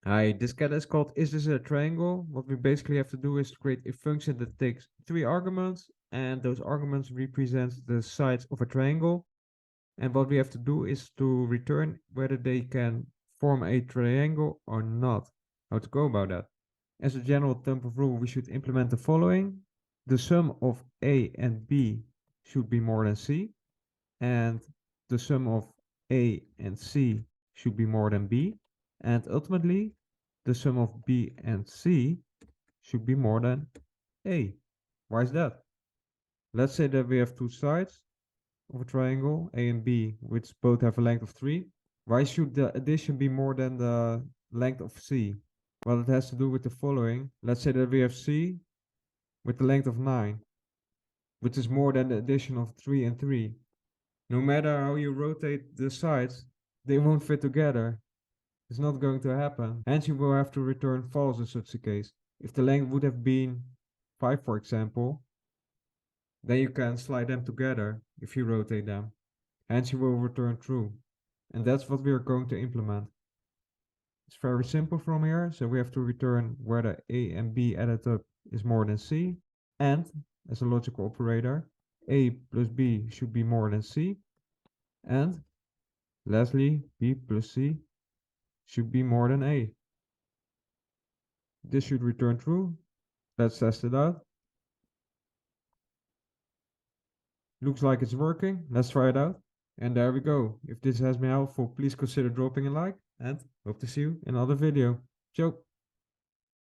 Hi, this cat is called Is This a Triangle? What we basically have to do is create a function that takes three arguments, and those arguments represent the sides of a triangle. And what we have to do is to return whether they can form a triangle or not. How to go about that? As a general thumb of rule, we should implement the following. The sum of A and B should be more than C, and the sum of A and C should be more than B, and ultimately the sum of B and C should be more than A. Why is that? Let's say that we have two sides of a triangle, A and B, which both have a length of 3. Why should the addition be more than the length of C? Well, it has to do with the following. Let's say that we have C with the length of 9, which is more than the addition of 3 and 3. No matter how you rotate the sides, they won't fit together. It's not going to happen. Hence, you will have to return false in such a case. If the length would have been 5, for example, then you can slide them together if you rotate them. Hence, you will return true. And that's what we are going to implement. It's very simple from here. So we have to return whether A and B added up is more than C. And, as a logical operator, A plus B should be more than C. And lastly, B plus C should be more than A. This should return true. Let's test it out. Looks like it's working. Let's try it out. And there we go. If this has been helpful, please consider dropping a like and hope to see you in another video. Ciao.